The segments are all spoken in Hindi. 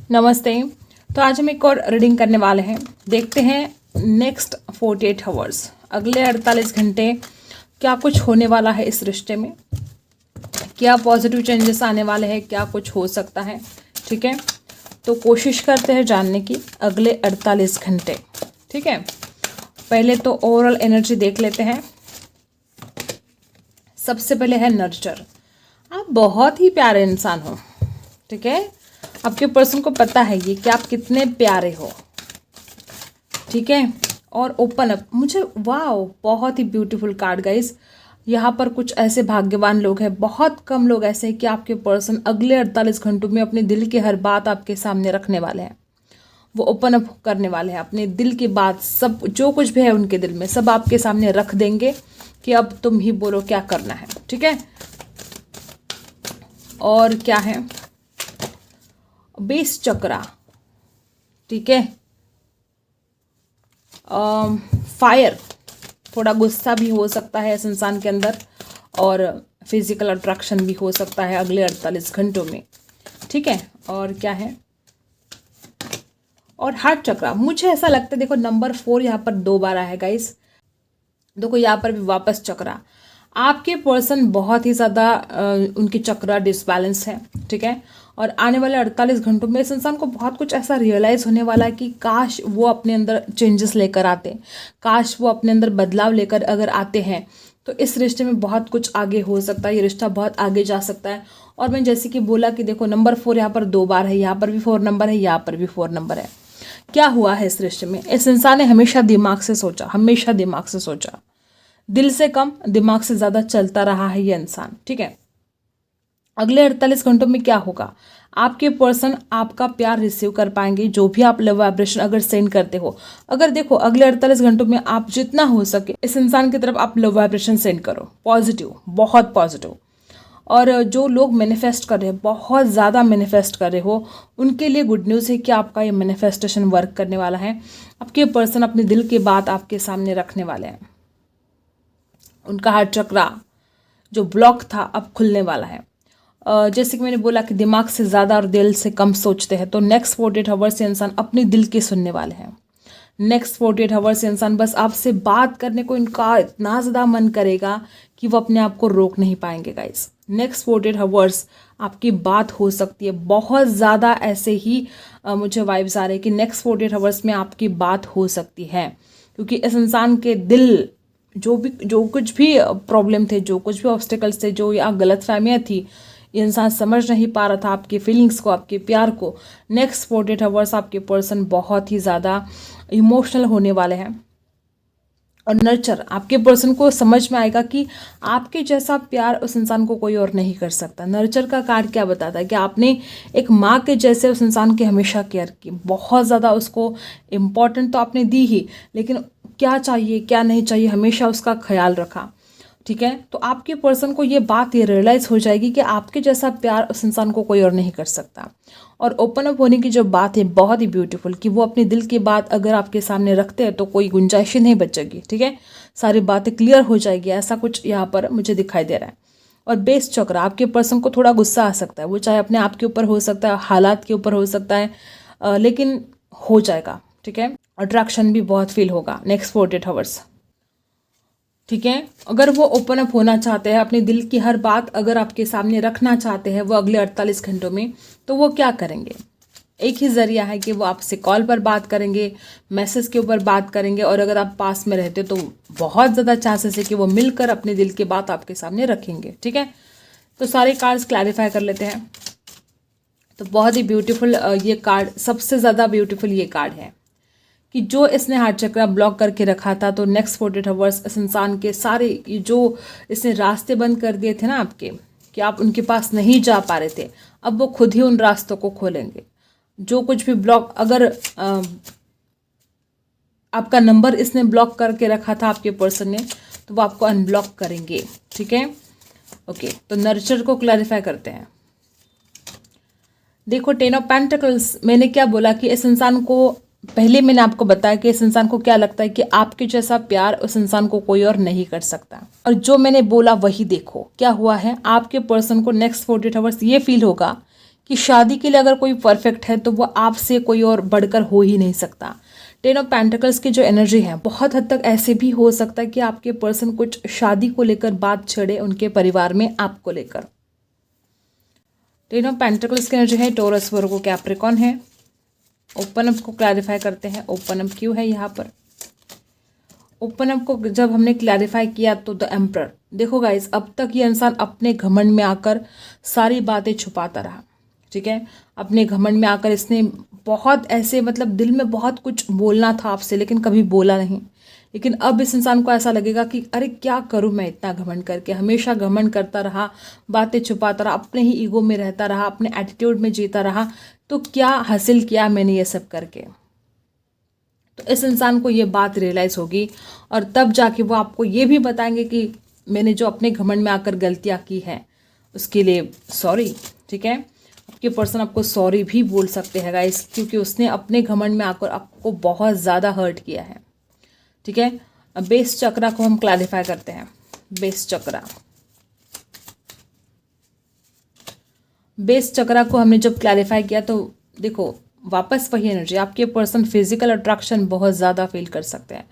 नमस्ते। तो आज हम एक और रीडिंग करने वाले हैं। देखते हैं नेक्स्ट 48 आवर्स, अगले 48 घंटे क्या कुछ होने वाला है इस रिश्ते में, क्या पॉजिटिव चेंजेस आने वाले हैं, क्या कुछ हो सकता है। ठीक है, तो कोशिश करते हैं जानने की अगले 48 घंटे। ठीक है, पहले तो ओवरऑल एनर्जी देख लेते हैं। सबसे पहले है नर्चर। आप बहुत ही प्यारे इंसान हो। ठीक है, आपके पर्सन को पता है ये कि आप कितने प्यारे हो। ठीक है, और ओपन अप, मुझे वाओ बहुत ही ब्यूटीफुल कार्ड गाइस। यहाँ पर कुछ ऐसे भाग्यवान लोग हैं, बहुत कम लोग ऐसे हैं कि आपके पर्सन अगले 48 घंटों में अपने दिल की हर बात आपके सामने रखने वाले हैं। वो ओपन अप करने वाले हैं, अपने दिल की बात, सब जो कुछ भी है उनके दिल में सब आपके सामने रख देंगे कि अब तुम ही बोलो क्या करना है। ठीक है, और क्या है, बेस चक्रा। ठीक है, फायर, थोड़ा गुस्सा भी हो सकता है इस इंसान के अंदर, और फिजिकल अट्रैक्शन भी हो सकता है अगले 48 घंटों में। ठीक है, और क्या है, और हार्ट चक्रा। मुझे ऐसा लगता है, देखो नंबर 4 यहाँ पर 2 बार आया है गाइस। देखो यहाँ पर भी वापस चक्रा। आपके पर्सन बहुत ही ज़्यादा उनकी चक्रा डिसबैलेंस है। ठीक है, और आने वाले 48 घंटों में इस इंसान को बहुत कुछ ऐसा रियलाइज़ होने वाला है कि काश वो अपने अंदर चेंजेस लेकर आते, काश वो अपने अंदर बदलाव लेकर अगर आते हैं तो इस रिश्ते में बहुत कुछ आगे हो सकता है, ये रिश्ता बहुत आगे जा सकता है। और मैं जैसे कि बोला कि देखो नंबर 4 यहाँ पर 2 बार है, यहाँ पर भी 4 नंबर है, यहाँ पर भी 4 नंबर है। क्या हुआ है इस रिश्ते में, इस इंसान ने हमेशा दिमाग से सोचा, हमेशा दिमाग से सोचा, दिल से कम दिमाग से ज़्यादा चलता रहा है ये इंसान। ठीक है, अगले 48 घंटों में क्या होगा, आपके पर्सन आपका प्यार रिसीव कर पाएंगे, जो भी आप लव वाइब्रेशन अगर सेंड करते हो। अगर देखो अगले 48 घंटों में आप जितना हो सके इस इंसान की तरफ आप लव वाइब्रेशन सेंड करो, पॉजिटिव, बहुत पॉजिटिव। और जो लोग मैनिफेस्ट कर रहे हैं, बहुत ज़्यादा मैनिफेस्ट कर रहे हो, उनके लिए गुड न्यूज़ है कि आपका ये मैनिफेस्टेशन वर्क करने वाला है। आपके पर्सन अपने दिल की बात आपके सामने रखने वाले हैं। उनका हार्ट चक्रा जो ब्लॉक था अब खुलने वाला है। जैसे कि मैंने बोला कि दिमाग से ज़्यादा और दिल से कम सोचते हैं, तो नेक्स्ट 48 आवर्स से इंसान अपने दिल की सुनने वाले हैं। नेक्स्ट 48 आवर्स से इंसान बस आपसे बात करने को इनका इतना ज़्यादा मन करेगा कि वो अपने आप को रोक नहीं पाएंगे गाइस। नेक्स्ट 48 आवर्स आपकी बात हो सकती है, बहुत ज़्यादा ऐसे ही मुझे वाइब्स आ रहे हैं कि नेक्स्ट 48 आवर्स में आपकी बात हो सकती है, क्योंकि इस इंसान के दिल जो कुछ भी प्रॉब्लम थे, जो कुछ भी ऑब्स्टिकल्स थे, जो या गलतफहमियाँ थी, ये इंसान समझ नहीं पा रहा था आपके फीलिंग्स को, आपके प्यार को। नेक्स्ट 48 आवर्स आपके पर्सन बहुत ही ज़्यादा इमोशनल होने वाले हैं। और नर्चर, आपके पर्सन को समझ में आएगा कि आपके जैसा प्यार उस इंसान को कोई और नहीं कर सकता। नर्चर का कार्ड क्या बताता है कि आपने एक माँ के जैसे उस इंसान की हमेशा केयर की, बहुत ज़्यादा उसको इम्पोर्टेंट तो आपने दी ही, लेकिन क्या चाहिए क्या नहीं चाहिए हमेशा उसका ख्याल रखा। ठीक है, तो आपके पर्सन को ये बात ये रियलाइज़ हो जाएगी कि आपके जैसा प्यार उस इंसान को कोई और नहीं कर सकता। और ओपन अप होने की जो बात है बहुत ही ब्यूटीफुल, कि वो अपने दिल की बात अगर आपके सामने रखते हैं तो कोई गुंजाइश ही नहीं बचेगी। ठीक है, सारी बातें क्लियर हो जाएगी, ऐसा कुछ यहाँ पर मुझे दिखाई दे रहा है। और बेस चक्र, आपके पर्सन को थोड़ा गुस्सा आ सकता है, वो चाहे अपने आप के ऊपर हो सकता है, हालात के ऊपर हो सकता है, लेकिन हो जाएगा। ठीक है, अट्रैक्शन भी बहुत फील होगा नेक्स्ट 48 आवर्स। ठीक है, अगर वो ओपन अप होना चाहते हैं, अपने दिल की हर बात अगर आपके सामने रखना चाहते हैं वो अगले 48 घंटों में, तो वो क्या करेंगे, एक ही ज़रिया है कि वो आपसे कॉल पर बात करेंगे, मैसेज के ऊपर बात करेंगे, और अगर आप पास में रहते तो बहुत ज़्यादा चांसेस है कि वो मिलकर अपने दिल की बात आपके सामने रखेंगे। ठीक है, तो सारे कार्ड्स क्लैरिफाई कर लेते हैं। तो बहुत ही ब्यूटीफुल ये कार्ड, सबसे ज़्यादा ब्यूटीफुल ये कार्ड है कि जो इसने हार्ट चक्रा ब्लॉक करके रखा था, तो नेक्स्ट 48 आवर्स इस इंसान के सारे जो इसने रास्ते बंद कर दिए थे ना आपके, कि आप उनके पास नहीं जा पा रहे थे, अब वो खुद ही उन रास्तों को खोलेंगे। जो कुछ भी ब्लॉक, अगर आपका नंबर इसने ब्लॉक करके रखा था आपके पर्सन ने, तो वो आपको अनब्लॉक करेंगे। ठीक है, ओके, तो नर्चर को क्लैरिफाई करते हैं। देखो 10 ऑफ पेंटिकल्स, मैंने क्या बोला कि इस इंसान को, पहले मैंने आपको बताया कि इस इंसान को क्या लगता है कि आपके जैसा प्यार उस इंसान को कोई और नहीं कर सकता, और जो मैंने बोला वही देखो क्या हुआ है। आपके पर्सन को नेक्स्ट 48 आवर्स ये फील होगा कि शादी के लिए अगर कोई परफेक्ट है तो वो आपसे कोई और बढ़कर हो ही नहीं सकता। 10 ऑफ पेंटिकल्स की जो एनर्जी है, बहुत हद तक ऐसे भी हो सकता है कि आपके पर्सन कुछ शादी को लेकर बात छेड़े उनके परिवार में आपको लेकर। 10 ऑफ पेंटिकल्स की एनर्जी है, टोरस, वर्गो, कैप्रिकॉन है। ओपन अप को क्लैरिफाई करते हैं, ओपन अप क्यों है यहाँ पर। ओपन अप को जब हमने क्लैरिफाई किया तो द एम्परर, देखो गाइस, अब तक ये इंसान अपने घमंड में आकर सारी बातें छुपाता रहा, ठीक है। अपने घमंड में आकर इसने बहुत ऐसे, मतलब दिल में बहुत कुछ बोलना था आपसे लेकिन कभी बोला नहीं। लेकिन अब इस इंसान को ऐसा लगेगा कि अरे क्या करूं मैं इतना घमंड करके, हमेशा घमंड करता रहा, बातें छुपाता रहा, अपने ही ईगो में रहता रहा, अपने एटीट्यूड में जीता रहा, तो क्या हासिल किया मैंने ये सब करके। तो इस इंसान को ये बात रियलाइज़ होगी और तब जाके वो आपको ये भी बताएंगे कि मैंने जो अपने घमंड में आकर गलतियाँ की हैं उसके लिए सॉरी, ठीक है। आपके पर्सन आपको सॉरी भी बोल सकते हैं गाइस, क्योंकि उसने अपने घमंड में आकर आपको बहुत ज़्यादा हर्ट किया है, ठीक है। अब बेस चक्रा को हम क्लैरिफाई करते हैं। बेस चक्रा, बेस चक्रा को हमने जब क्लैरिफाई किया तो देखो वापस वही एनर्जी, आपके पर्सन फिजिकल अट्रैक्शन बहुत ज़्यादा फील कर सकते हैं।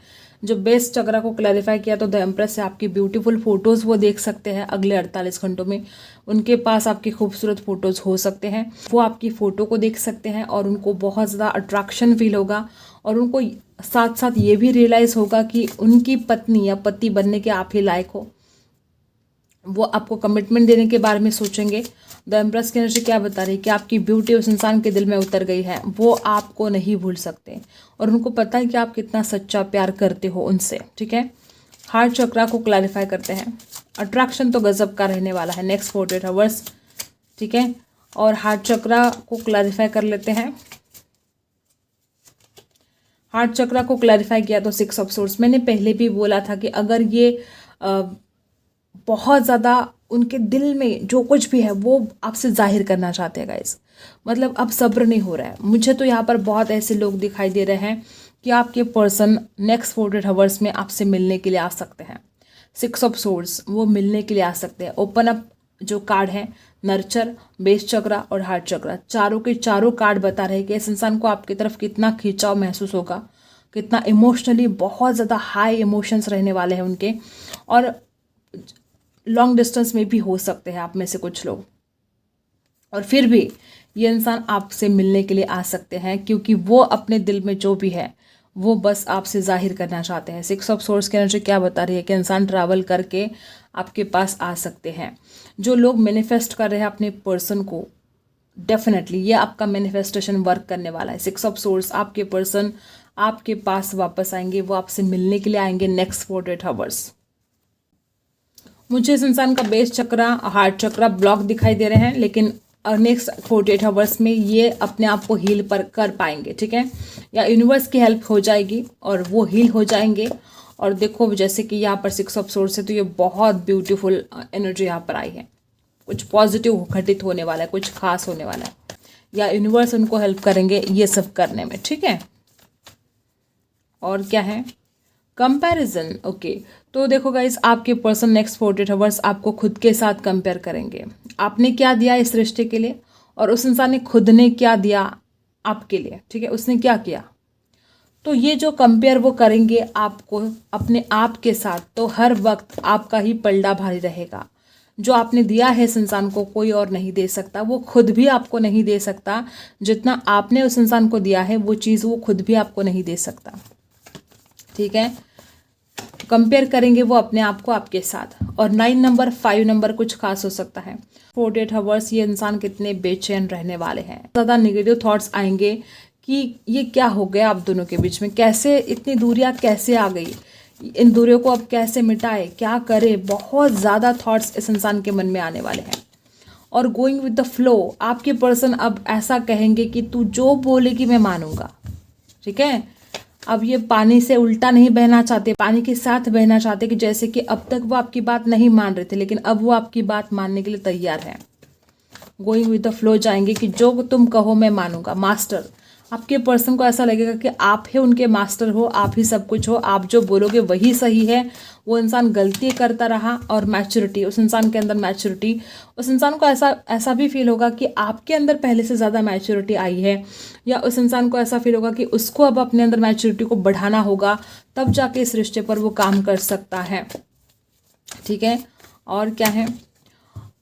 जो बेस चक्रा को क्लैरिफाई किया तो द एम्प्रेस से आपकी ब्यूटीफुल फोटोज़ वो देख सकते हैं अगले 48 घंटों में। उनके पास आपकी खूबसूरत फोटोज़ हो सकते हैं, वो आपकी फ़ोटो को देख सकते हैं और उनको बहुत ज़्यादा अट्रैक्शन फील होगा और उनको साथ साथ ये भी रियलाइज़ होगा कि उनकी पत्नी या पति बनने के आप ही लायक हो। वो आपको कमिटमेंट देने के बारे में सोचेंगे। द एम्प्रेस की एनर्जी क्या बता रही है कि आपकी ब्यूटी उस इंसान के दिल में उतर गई है, वो आपको नहीं भूल सकते और उनको पता है कि आप कितना सच्चा प्यार करते हो उनसे, ठीक है। हार्ट चक्रा को क्लैरिफाई करते हैं। अट्रैक्शन तो गजब का रहने वाला है नेक्स्ट 48 आवर्स, ठीक है। और हार्ट चक्रा को क्लैरिफाई कर लेते हैं। हार्ट चक्रा को क्लैरिफाई किया तो 6 ऑफ सोर्स, मैंने पहले भी बोला था कि अगर ये बहुत ज़्यादा उनके दिल में जो कुछ भी है वो आपसे जाहिर करना चाहते हैं गाइस, मतलब अब सब्र नहीं हो रहा है। मुझे तो यहाँ पर बहुत ऐसे लोग दिखाई दे रहे हैं कि आपके पर्सन नेक्स्ट 48 आवर्स में आपसे मिलने के लिए आ सकते हैं। 6 ऑफ सोर्स, वो मिलने के लिए आ सकते हैं। ओपन अप जो कार्ड है, नर्चर, बेस चक्रा और हार्ट चक्रा, चारों के चारों कार्ड बता रहे हैं कि इस इंसान को आपकी तरफ कितना खिंचाव महसूस होगा, कितना इमोशनली बहुत ज़्यादा हाई इमोशंस रहने वाले हैं उनके, और लॉन्ग डिस्टेंस में भी हो सकते हैं आप में से कुछ लोग। और फिर भी ये इंसान आपसे मिलने के लिए आ सकते हैं क्योंकि वो अपने दिल में जो भी है वो बस आपसे जाहिर करना चाहते हैं। 6 ऑफ सोर्स की एनर्जी क्या बता रही है कि इंसान ट्रैवल करके आपके पास आ सकते हैं। जो लोग मैनिफेस्ट कर रहे हैं अपने पर्सन को, डेफिनेटली ये आपका मैनिफेस्टेशन वर्क करने वाला है। 6 ऑफ सोर्स, आपके पर्सन आपके पास वापस आएंगे, वो आपसे मिलने के लिए आएंगे नेक्स्ट 48 आवर्स। मुझे इस इंसान का बेस चक्रा, हार्ट चक्रा ब्लॉक दिखाई दे रहे हैं, लेकिन नेक्स्ट 48 आवर्स में ये अपने आप को हील पर कर पाएंगे, ठीक है। या यूनिवर्स की हेल्प हो जाएगी और वो हील हो जाएंगे। और देखो जैसे कि यहाँ पर 6 ऑफ सोर्स है तो ये बहुत ब्यूटीफुल एनर्जी यहाँ पर आई है। कुछ पॉजिटिव घटित होने वाला है, कुछ खास होने वाला है, या यूनिवर्स उनको हेल्प करेंगे ये सब करने में, ठीक है। और क्या है, कंपैरिजन, ओके। तो देखो गाइस, आपके पर्सन नेक्स्ट 48 आवर्स आपको खुद के साथ कंपेयर करेंगे। आपने क्या दिया इस रिश्ते के लिए और उस इंसान ने खुद ने क्या दिया आपके लिए, ठीक है, उसने क्या किया। तो ये जो कंपेयर वो करेंगे आपको अपने आप के साथ, तो हर वक्त आपका ही पलड़ा भारी रहेगा। जो आपने दिया है इस इंसान को कोई और नहीं दे सकता, वो खुद भी आपको नहीं दे सकता। जितना आपने उस इंसान को दिया है वो चीज़ वो खुद भी आपको नहीं दे सकता, ठीक है। कंपेयर करेंगे वो अपने आप को आपके साथ। और 9 नंबर, 5 नंबर कुछ खास हो सकता है। 48 आवर्स ये इंसान कितने बेचैन रहने वाले हैं, ज़्यादा नेगेटिव थॉट्स आएंगे कि ये क्या हो गया आप दोनों के बीच में, कैसे इतनी दूरियां कैसे आ गई, इन दूरियों को अब कैसे मिटाए, क्या करे। बहुत ज़्यादा थॉट्स इस इंसान के मन में आने वाले हैं। और गोइंग विद द फ्लो, आपके पर्सन अब ऐसा कहेंगे कि तू जो बोलेगी मैं मानूंगा, ठीक है। अब ये पानी से उल्टा नहीं बहना चाहते, पानी के साथ बहना चाहते, कि जैसे कि अब तक वो आपकी बात नहीं मान रहे थे लेकिन अब वो आपकी बात मानने के लिए तैयार है। गोइंग विद द फ्लो जाएंगे कि जो तुम कहो मैं मानूंगा। मास्टर, आपके पर्सन को ऐसा लगेगा कि आप ही उनके मास्टर हो, आप ही सब कुछ हो, आप जो बोलोगे वही सही है। वो इंसान गलती करता रहा और मैच्योरिटी, उस इंसान के अंदर मैच्योरिटी, उस इंसान को ऐसा ऐसा भी फील होगा कि आपके अंदर पहले से ज़्यादा मैच्योरिटी आई है, या उस इंसान को ऐसा फील होगा कि उसको अब अपने अंदर मैच्योरिटी को बढ़ाना होगा, तब जाके इस रिश्ते पर वो काम कर सकता है। ठीक है, और क्या है,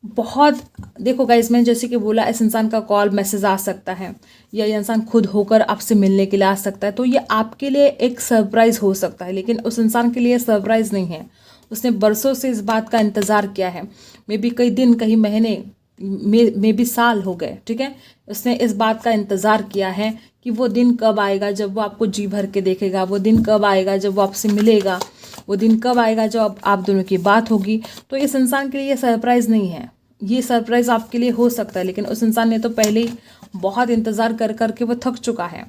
बहुत देखो गाइस, मैंने जैसे कि बोला, इस इंसान का कॉल मैसेज आ सकता है, या ये इंसान खुद होकर आपसे मिलने के लिए आ सकता है। तो ये आपके लिए एक सरप्राइज हो सकता है, लेकिन उस इंसान के लिए सरप्राइज नहीं है। उसने बरसों से इस बात का इंतज़ार किया है, मे बी कई दिन, कई महीने, मे बी साल हो गए। ठीक है, उसने इस बात का इंतज़ार किया है कि वो दिन कब आएगा जब वो आपको जी भर के देखेगा, वो दिन कब आएगा जब वो आपसे मिलेगा, वो दिन कब आएगा जब आप दोनों की बात होगी। तो इस इंसान के लिए ये सरप्राइज़ नहीं है, ये सरप्राइज़ आपके लिए हो सकता है, लेकिन उस इंसान ने तो पहले ही बहुत इंतज़ार कर करके वो थक चुका है।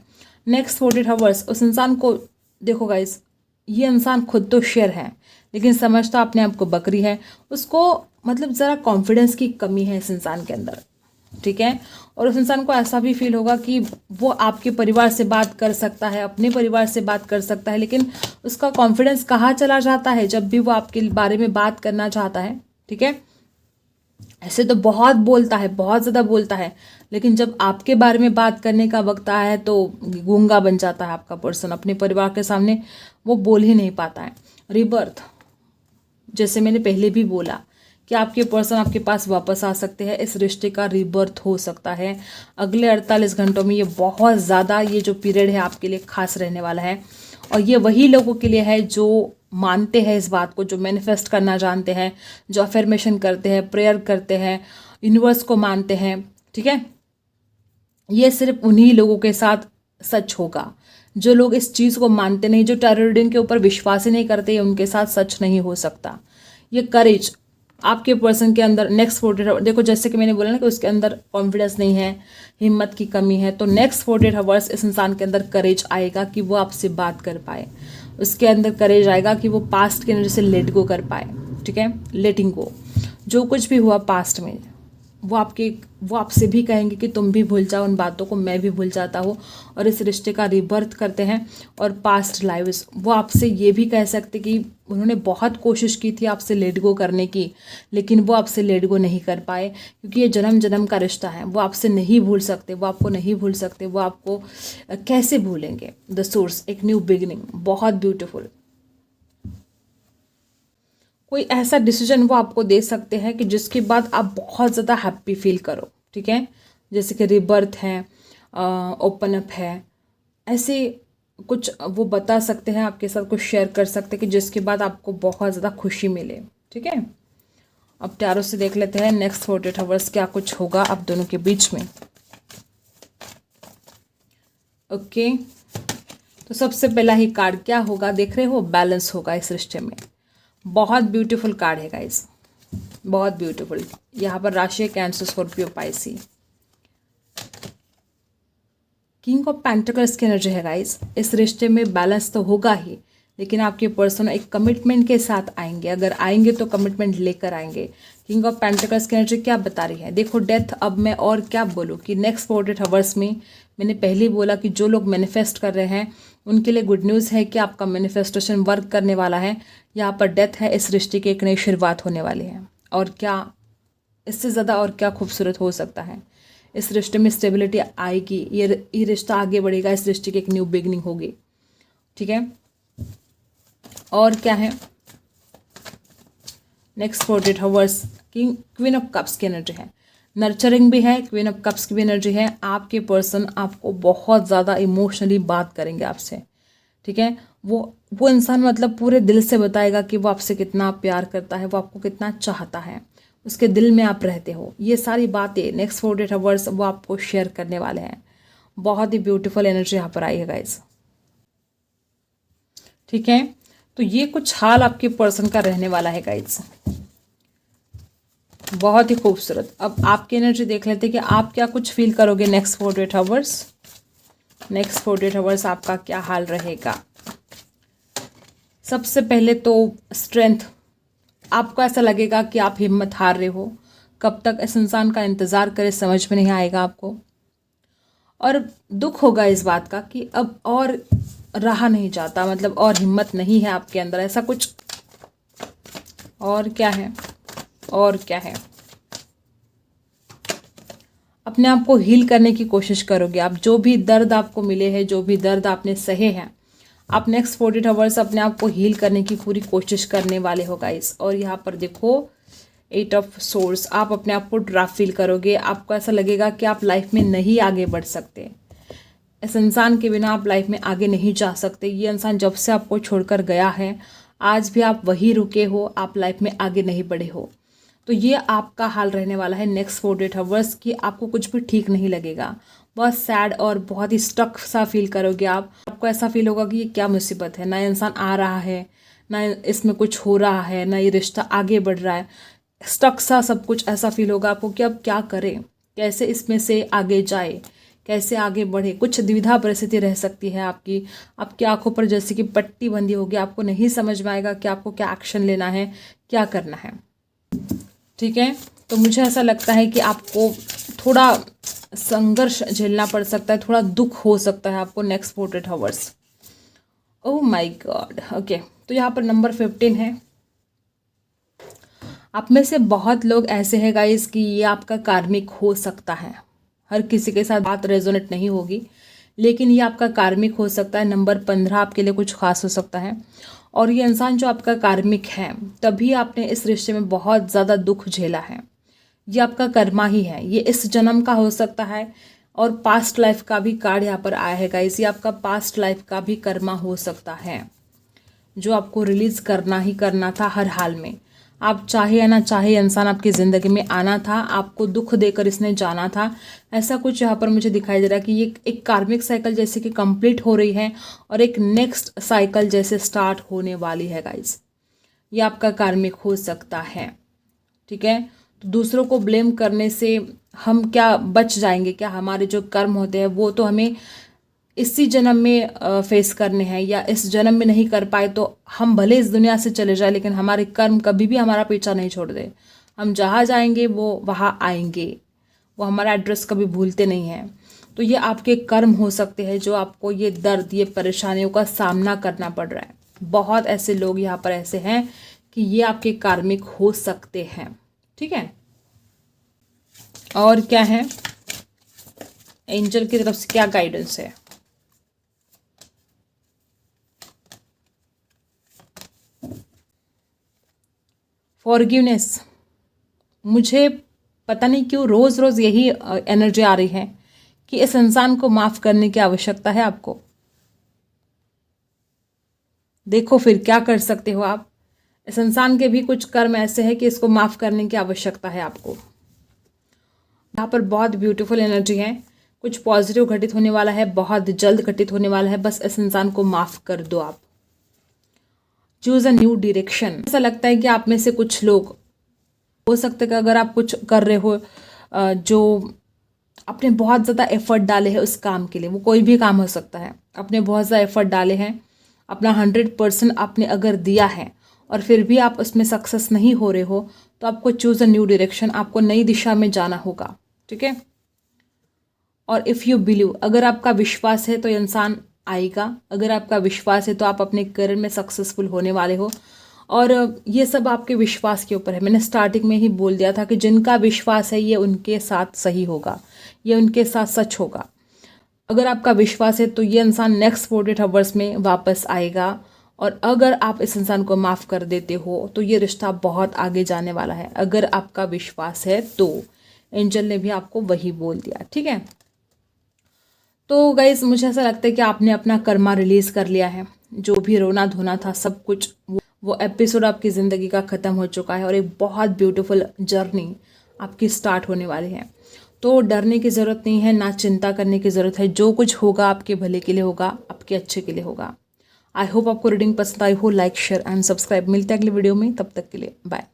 नेक्स्ट 48 आवर्स उस इंसान को, देखो गाइस, ये इंसान खुद तो शेर है, लेकिन समझता अपने आप को बकरी है। उसको मतलब ज़रा कॉन्फिडेंस की कमी है इस इंसान के अंदर। ठीक है, और उस इंसान को ऐसा भी फील होगा कि वो आपके परिवार से बात कर सकता है, अपने परिवार से बात कर सकता है, लेकिन उसका कॉन्फिडेंस कहाँ चला जाता है जब भी वो आपके बारे में बात करना चाहता है। ठीक है, ऐसे तो बहुत बोलता है, बहुत ज़्यादा बोलता है, लेकिन जब आपके बारे में बात करने का वक्त आया है तो गूंगा बन जाता है आपका पर्सन। अपने परिवार के सामने वो बोल ही नहीं पाता है। रिबर्थ, जैसे मैंने पहले भी बोला कि आपके पर्सन आपके पास वापस आ सकते हैं, इस रिश्ते का रिबर्थ हो सकता है अगले 48 घंटों में। ये बहुत ज़्यादा, ये जो पीरियड है आपके लिए खास रहने वाला है, और ये वही लोगों के लिए है जो मानते हैं इस बात को, जो मैनिफेस्ट करना जानते हैं, जो अफर्मेशन करते हैं, प्रेयर करते हैं, यूनिवर्स को मानते हैं। ठीक है, ये सिर्फ उन्हीं लोगों के साथ सच होगा। जो लोग इस चीज़ को मानते नहीं, जो टैरो रीडिंग के ऊपर विश्वास ही नहीं करते, उनके साथ सच नहीं हो सकता। ये करेज आपके पर्सन के अंदर नेक्स्ट 48 आवर्स, देखो जैसे कि मैंने बोला ना कि उसके अंदर कॉन्फिडेंस नहीं है, हिम्मत की कमी है, तो नेक्स्ट 48 आवर्स इस इंसान के अंदर करेज आएगा कि वो आपसे बात कर पाए। उसके अंदर करेज आएगा कि वो पास्ट के एनर्जी से लेट गो कर पाए। ठीक है, लेटिंग गो, जो कुछ भी हुआ पास्ट में, वो आपसे भी कहेंगे कि तुम भी भूल जाओ उन बातों को, मैं भी भूल जाता हूँ, और इस रिश्ते का रिबर्थ करते हैं। और पास्ट लाइव्स, वो आपसे ये भी कह सकते कि उन्होंने बहुत कोशिश की थी आपसे लेट गो करने की, लेकिन वो आपसे लेट गो नहीं कर पाए, क्योंकि ये जन्म जन्म का रिश्ता है। वो आपसे नहीं भूल सकते, वो आपको नहीं भूल सकते, वो आपको कैसे भूलेंगे। द सोर्स, एक न्यू बिगिनिंग, बहुत ब्यूटीफुल। कोई ऐसा डिसीजन वो आपको दे सकते हैं कि जिसके बाद आप बहुत ज़्यादा हैप्पी फील करो। ठीक है, जैसे कि रिबर्थ है, ओपन अप है, ऐसे कुछ वो बता सकते हैं, आपके साथ कुछ शेयर कर सकते हैं कि जिसके बाद आपको बहुत ज़्यादा खुशी मिले। ठीक है, अब टैरो से देख लेते हैं नेक्स्ट 48 आवर्स क्या कुछ होगा आप दोनों के बीच में। ओके, तो सबसे पहला ही कार्ड क्या होगा, देख रहे हो, बैलेंस होगा इस रिश्ते में। बहुत ब्यूटीफुल कार्ड है गाइस, बहुत ब्यूटीफुल। यहाँ पर राशि cancer, Scorpio, Pisces. King of pentacles की एनर्जी है गाइस। इस रिश्ते में बैलेंस तो होगा ही, लेकिन आपके पर्सन एक कमिटमेंट के साथ आएंगे। अगर आएंगे तो कमिटमेंट लेकर आएंगे। किंग ऑफ पेंटिकल्स की एनर्जी क्या बता रही है, देखो डेथ। अब मैं और क्या बोलूँ कि नेक्स्ट 48 आवर्स में, मैंने पहले ही बोला कि जो लोग मैनिफेस्ट कर रहे हैं उनके लिए गुड न्यूज़ है कि आपका मैनिफेस्टेशन वर्क करने वाला है। यहाँ पर डेथ है, इस रिश्ते की एक नई शुरुआत होने वाली है। और क्या इससे ज़्यादा और क्या खूबसूरत हो सकता है। इस रिश्ते में स्टेबिलिटी आएगी, ये रिश्ता आगे बढ़ेगा, इस रिश्ते की एक न्यू बिगनिंग होगी। ठीक है, और क्या है next 48 hours, queen of cups की एनर्जी है। नर्चरिंग भी है, क्वीन ऑफ कप्स की भी एनर्जी है। आपके पर्सन आपको बहुत ज़्यादा इमोशनली बात करेंगे आपसे। ठीक है, वो इंसान मतलब पूरे दिल से बताएगा कि वो आपसे कितना प्यार करता है, वो आपको कितना चाहता है, उसके दिल में आप रहते हो। ये सारी बातें नेक्स्ट 48 आवर्स वो आपको शेयर करने वाले हैं। बहुत ही ब्यूटीफुल एनर्जी यहाँ पर आई है गाइस। ठीक है, तो ये कुछ हाल आपके पर्सन का रहने वाला है गाइस, बहुत ही खूबसूरत। अब आपकी एनर्जी देख लेते हैं कि आप क्या कुछ फील करोगे नेक्स्ट 48 आवर्स। नेक्स्ट 48 आवर्स आपका क्या हाल रहेगा। सबसे पहले तो स्ट्रेंथ, आपको ऐसा लगेगा कि आप हिम्मत हार रहे हो, कब तक इस इंसान का इंतज़ार करें समझ में नहीं आएगा आपको। और दुख होगा इस बात का कि अब और रहा नहीं जाता, मतलब और हिम्मत नहीं है आपके अंदर, ऐसा कुछ। और क्या है, और क्या है, अपने आप को हील करने की कोशिश करोगे आप। जो भी दर्द आपको मिले हैं, जो भी दर्द आपने सहे हैं, आप नेक्स्ट 48 आवर्स अपने आप को हील करने की पूरी कोशिश करने वाले हो गाइस। और यहाँ पर देखो 8 ऑफ सोर्स, आप अपने आप को ड्राफ्ट फील करोगे। आपको ऐसा लगेगा कि आप लाइफ में नहीं आगे बढ़ सकते, इस इंसान के बिना आप लाइफ में आगे नहीं जा सकते। ये इंसान जब से आपको छोड़कर गया है, आज भी आप वही रुके हो, आप लाइफ में आगे नहीं बढ़े हो। तो ये आपका हाल रहने वाला है नेक्स्ट 48 आवर्स कि आपको कुछ भी ठीक नहीं लगेगा, बहुत सैड और बहुत ही स्टक सा फील करोगे आप। आपको ऐसा फील होगा कि ये क्या मुसीबत है, ना इंसान आ रहा है, ना इसमें कुछ हो रहा है, ना ये रिश्ता आगे बढ़ रहा है, स्टक सा सब कुछ ऐसा फील होगा आपको कि अब क्या करें, कैसे इसमें से आगे जाए, कैसे आगे बढ़े। कुछ द्विधा परिस्थिति रह सकती है आपकी आंखों पर जैसे कि पट्टी बंधी होगी, आपको नहीं समझ में आएगा कि आपको क्या एक्शन लेना है, क्या करना है। ठीक है, तो मुझे ऐसा लगता है कि आपको थोड़ा संघर्ष झेलना पड़ सकता है, थोड़ा दुख हो सकता है आपको next 48 hours. Oh my God. Okay, तो यहाँ पर नंबर 15 है। आप में से बहुत लोग ऐसे हैं गाइस कि ये आपका कार्मिक हो सकता है। हर किसी के साथ बात रेजोनेट नहीं होगी, लेकिन ये आपका कार्मिक हो सकता है। नंबर 15 आपके लिए कुछ खास हो सकता है। और ये इंसान जो आपका कार्मिक है, तभी आपने इस रिश्ते में बहुत ज़्यादा दुख झेला है। ये आपका कर्मा ही है, ये इस जन्म का हो सकता है और पास्ट लाइफ का भी कार्ड यहाँ पर आया है गाइस। ये आपका पास्ट लाइफ का भी कर्मा हो सकता है, जो आपको रिलीज करना ही करना था हर हाल में। आप चाहे या ना चाहे, इंसान आपकी ज़िंदगी में आना था, आपको दुख देकर इसने जाना था। ऐसा कुछ यहाँ पर मुझे दिखाई दे रहा है कि ये एक कार्मिक साइकिल जैसे कि कंप्लीट हो रही है और एक नेक्स्ट साइकिल जैसे स्टार्ट होने वाली है गाइस। ये आपका कार्मिक हो सकता है। ठीक है, तो दूसरों को ब्लेम करने से हम क्या बच जाएंगे? क्या हमारे जो कर्म होते हैं वो तो हमें इसी जन्म में फेस करने हैं, या इस जन्म में नहीं कर पाए तो हम भले इस दुनिया से चले जाए, लेकिन हमारे कर्म कभी भी हमारा पीछा नहीं छोड़ दे। हम जहाँ जाएंगे वो वहाँ आएंगे, वो हमारा एड्रेस कभी भूलते नहीं हैं। तो ये आपके कर्म हो सकते हैं जो आपको ये दर्द, ये परेशानियों का सामना करना पड़ रहा है। बहुत ऐसे लोग यहाँ पर ऐसे हैं कि ये आपके कार्मिक हो सकते हैं। ठीक है, और क्या है, एंजल की तरफ से क्या गाइडेंस है? फॉरगिवनेस। मुझे पता नहीं क्यों रोज रोज यही एनर्जी आ रही है कि इस इंसान को माफ करने की आवश्यकता है आपको। देखो फिर क्या कर सकते हो आप। इस इंसान के भी कुछ कर्म ऐसे हैं कि इसको माफ करने की आवश्यकता है आपको। यहाँ पर बहुत ब्यूटीफुल एनर्जी है, कुछ पॉजिटिव घटित होने वाला है, बहुत जल्द घटित होने वाला है। बस इस इंसान को माफ कर दो आप। Choose a new direction. ऐसा लगता है कि आप में से कुछ लोग हो सकते हैं कि अगर आप कुछ कर रहे हो जो आपने बहुत ज़्यादा एफर्ट डाले हैं उस काम के लिए, वो कोई भी काम हो सकता है, आपने बहुत ज़्यादा एफर्ट डाले हैं, अपना 100% आपने अगर दिया है और फिर भी आप उसमें सक्सेस नहीं हो रहे हो, तो आपको चूज़ अ न्यू डायरेक्शन, आपको नई दिशा में जाना होगा। ठीक है, और इफ़ यू बिलीव, अगर आपका विश्वास है तो इंसान आएगा। अगर आपका विश्वास है तो आप अपने करियर में सक्सेसफुल होने वाले हो। और ये सब आपके विश्वास के ऊपर है। मैंने स्टार्टिंग में ही बोल दिया था कि जिनका विश्वास है ये उनके साथ सही होगा, ये उनके साथ सच होगा। अगर आपका विश्वास है तो ये इंसान नेक्स्ट 48 आवर्स में वापस आएगा। और अगर आप इस इंसान को माफ़ कर देते हो तो ये रिश्ता बहुत आगे जाने वाला है। अगर आपका विश्वास है तो एंजल ने भी आपको वही बोल दिया। ठीक है, तो गाइस मुझे ऐसा लगता है कि आपने अपना कर्मा रिलीज कर लिया है। जो भी रोना धोना था सब कुछ, वो एपिसोड आपकी ज़िंदगी का ख़त्म हो चुका है और एक बहुत ब्यूटीफुल जर्नी आपकी स्टार्ट होने वाली है। तो डरने की ज़रूरत नहीं है, ना चिंता करने की ज़रूरत है। जो कुछ होगा आपके भले के लिए होगा, आपके अच्छे के लिए होगा। आई होप आपको रीडिंग पसंद आई हो। Like, share and subscribe. मिलते हैं अगले वीडियो में, तब तक के लिए बाय।